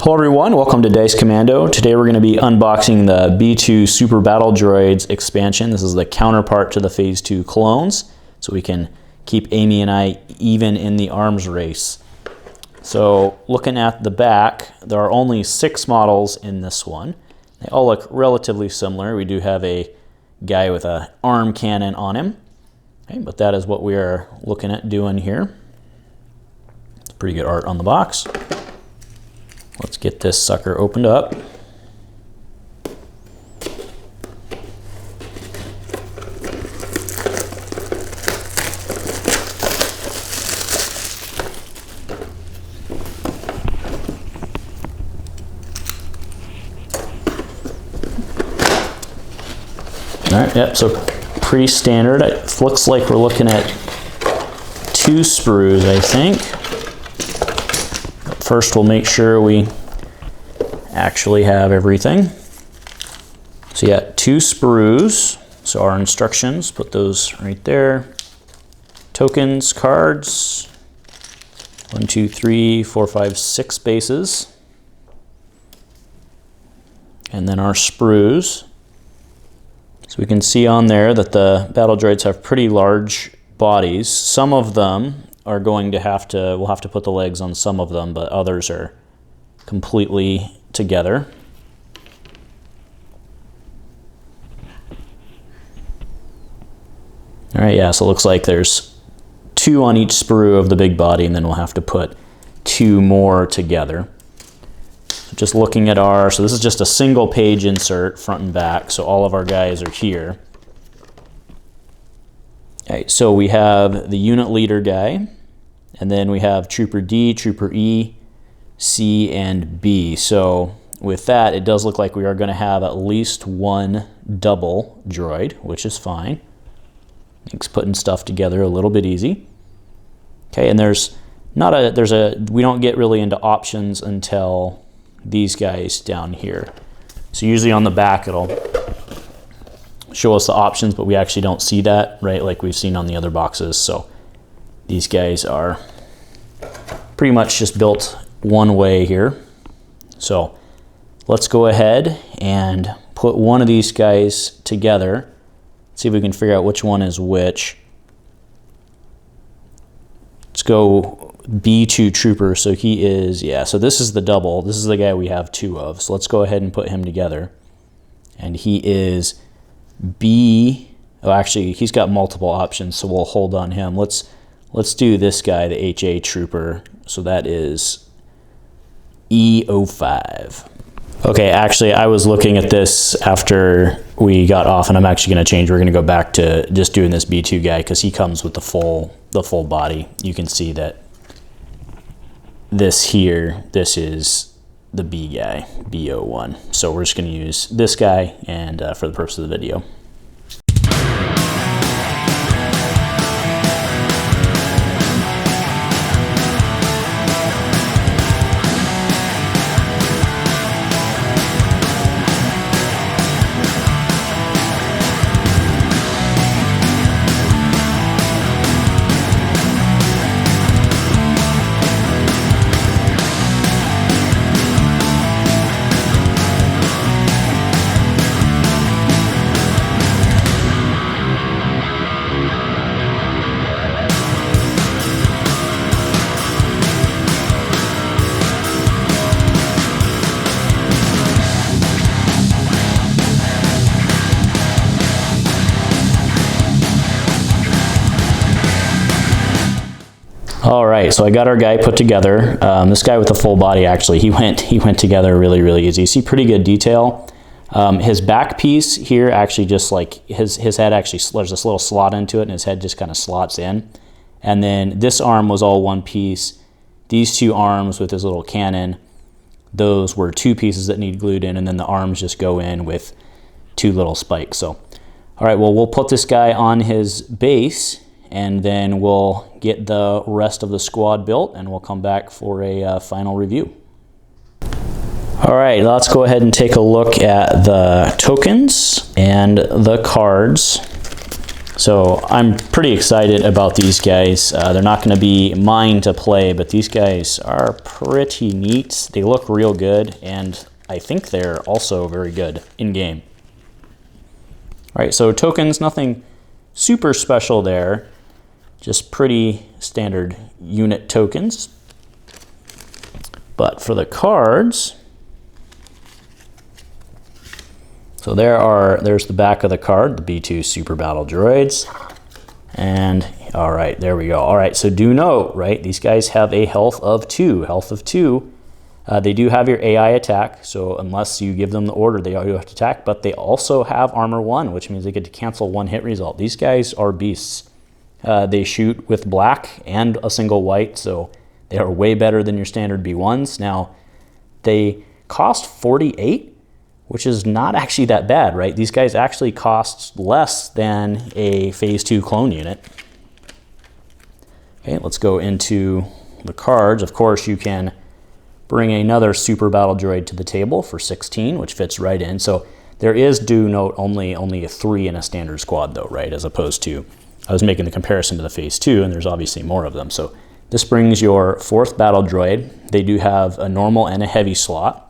Hello everyone, welcome to Dice Commando. Today we're going to be unboxing the B2 Super Battle Droids expansion. This is the counterpart to the Phase 2 clones, so we can keep Amy and I even in the arms race. So looking at the back, there are only 6 models in this one. They all look relatively similar. We do have a guy with an arm cannon on him, okay, but that is what we are looking at doing here. It's pretty good art on the box. Let's get this sucker opened up. All right, yep, so pretty standard. It looks like we're looking at 2 sprues, I think. First, we'll make sure we actually have everything. So you got 2 sprues. So our instructions, put those right there. Tokens, cards, 1, 2, 3, 4, 5, 6 bases. And then our sprues. So we can see on there that the battle droids have pretty large bodies. Some of them are going to we'll have to put the legs on some of them, but others are completely together. All right, yeah, so it looks like there's 2 on each sprue of the big body, and then we'll have to put 2 more together. So just looking at so this is just a single page insert, front and back, so all of our guys are here. Okay, so we have the unit leader guy, and then we have Trooper D, Trooper E, C, and B. So with that, it does look like we are going to have at least 1 double droid, which is fine. Makes putting stuff together a little bit easy. Okay, and we don't get really into options until these guys down here. So usually on the back, it'll show us the options, but we actually don't see that, right, like we've seen on the other boxes. So these guys are pretty much just built one way here. So let's go ahead and put one of these guys together. See if we can figure out which one is which. Let's go B2 Trooper. So he is, yeah, so this is the double. This is the guy we have 2 of. So let's go ahead and put him together. And he is actually he's got multiple options, so we'll hold on him. Let's do this guy, the HA Trooper. So that is E05. Okay, actually I was looking at this after we got off, and I'm actually going to change. We're going to go back to just doing this B2 guy because he comes with the full body. You can see that this is the B guy, B01. So we're just going to use this guy and for the purpose of the video. All right, so I got our guy put together. This guy with the full body, actually, he went together really, really easy. You see pretty good detail. His back piece here, actually, just like his head, actually, there's this little slot into it, and his head just kind of slots in. And then this arm was all one piece. These 2 arms with his little cannon, those were 2 pieces that need glued in, and then the arms just go in with 2 little spikes. So, all right, well, we'll put this guy on his base, and then we'll get the rest of the squad built, and we'll come back for a final review. All right, let's go ahead and take a look at the tokens and the cards. So I'm pretty excited about these guys. They're not going to be mine to play, but these guys are pretty neat. They look real good, and I think they're also very good in-game. All right, so tokens, nothing super special there. Just pretty standard unit tokens. But for the cards, so there's the back of the card, the B2 Super Battle Droids. And all right, there we go. All right, so do note, right, these guys have a health of 2. Health of 2. They do have your AI attack, so unless you give them the order, they all have to attack, but they also have armor 1, which means they get to cancel 1 hit result. These guys are beasts. They shoot with black and a single white, so they are way better than your standard B1s. Now, they cost 48, which is not actually that bad, right? These guys actually cost less than a Phase 2 clone unit. Okay, let's go into the cards. Of course, you can bring another Super Battle Droid to the table for 16, which fits right in. So there is, do note, only a 3 in a standard squad, though, right? As opposed to, I was making the comparison to the Phase 2, and there's obviously more of them. So this brings your 4th Battle Droid. They do have a normal and a heavy slot.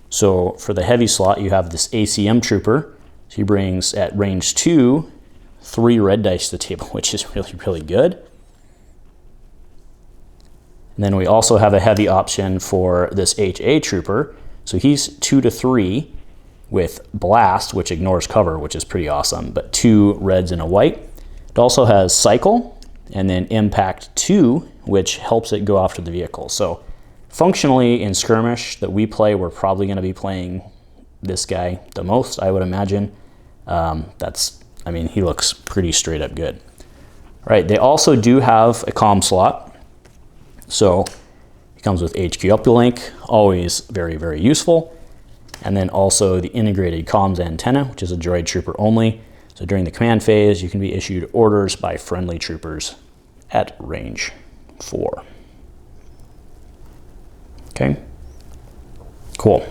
So for the heavy slot, you have this ACM Trooper. So he brings, at range 2, 3 red dice to the table, which is really, really good. And then we also have a heavy option for this HA Trooper. So he's 2 to 3 with Blast, which ignores cover, which is pretty awesome, but 2 reds and a white. It also has Cycle, and then Impact 2, which helps it go after the vehicle. So functionally, in skirmish that we play, we're probably going to be playing this guy the most, I would imagine. I mean, he looks pretty straight up good. All right, they also do have a comm slot. So it comes with HQ uplink, always very, very useful. And then also the integrated comms antenna, which is a droid trooper only. So during the command phase, you can be issued orders by friendly troopers at range 4. Okay, cool.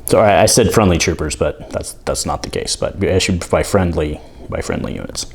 So I said friendly troopers, but that's not the case. But issued by friendly units.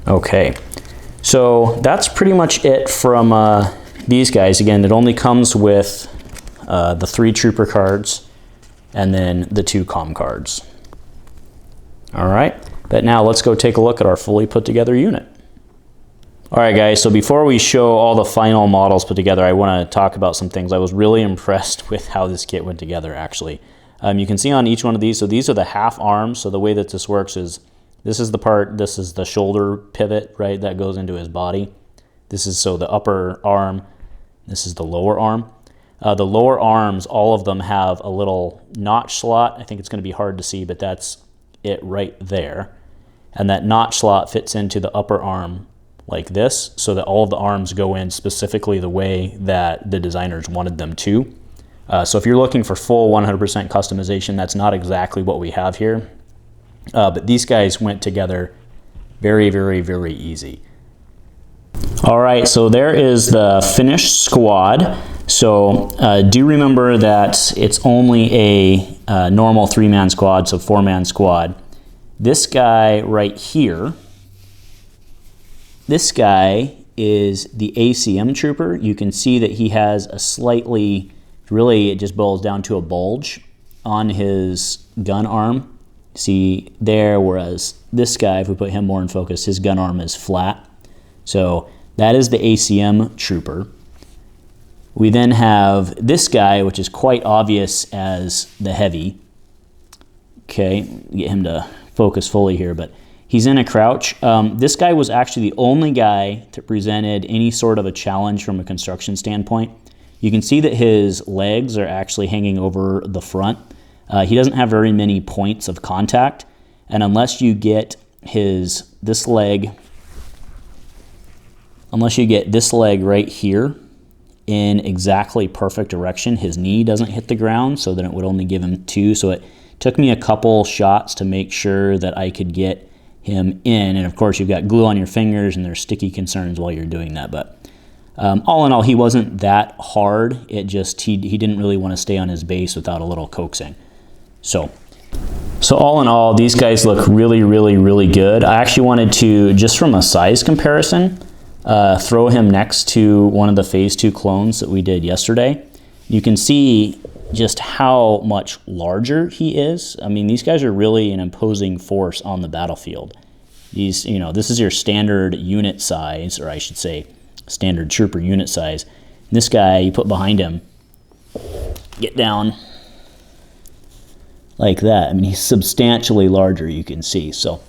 Okay, so that's pretty much it from these guys. Again, it only comes with the 3 trooper cards and then the 2 comm cards. All right, but now let's go take a look at our fully put together unit. All right, guys, so before we show all the final models put together, I want to talk about some things. I was really impressed with how this kit went together, actually. You can see on each one of these, so these are the half arms. So the way that this works is, this is the part, this is the shoulder pivot, right, that goes into his body. This is so the upper arm, this is the lower arm. The lower arms, all of them have a little notch slot. I think it's going to be hard to see, but that's it right there. And that notch slot fits into the upper arm like this, so that all of the arms go in specifically the way that the designers wanted them to. So if you're looking for full 100% customization, that's not exactly what we have here. But these guys went together very, very, very easy. All right, so there is the finished squad. So do remember that it's only a normal 3-man squad, so 4-man squad. This guy right here, this guy is the ACM Trooper. You can see that he has a slightly, really it just boils down to a bulge on his gun arm. See there, whereas this guy, if we put him more in focus, his gun arm is flat. So that is the ACM Trooper. We then have this guy, which is quite obvious as the heavy. Okay, get him to focus fully here, but he's in a crouch. This guy was actually the only guy that presented any sort of a challenge from a construction standpoint. You can see that his legs are actually hanging over the front. He doesn't have very many points of contact, and unless you get this leg right here in exactly perfect direction, his knee doesn't hit the ground, so then it would only give him 2. So it took me a couple shots to make sure that I could get him in, and of course you've got glue on your fingers and there's sticky concerns while you're doing that, but all in all, he wasn't that hard. It just, he didn't really want to stay on his base without a little coaxing. So So all in all, these guys look really, really, really good. I actually wanted to, just from a size comparison, throw him next to one of the Phase 2 clones that we did yesterday. You can see just how much larger he is. I mean, these guys are really an imposing force on the battlefield. These, you know, this is your standard unit size, or I should say standard trooper unit size. And this guy, you put behind him, get down like that. I mean, he's substantially larger, you can see. So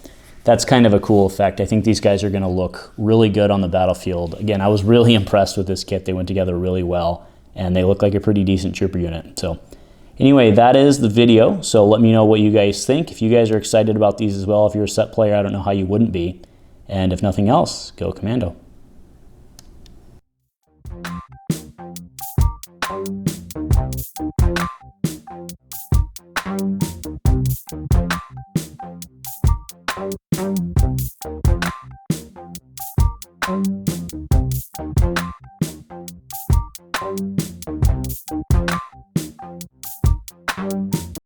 that's kind of a cool effect. I think these guys are going to look really good on the battlefield. Again, I was really impressed with this kit. They went together really well, and they look like a pretty decent trooper unit. So anyway, that is the video. So let me know what you guys think. If you guys are excited about these as well, if you're a set player, I don't know how you wouldn't be. And if nothing else, go Commando. Thank you.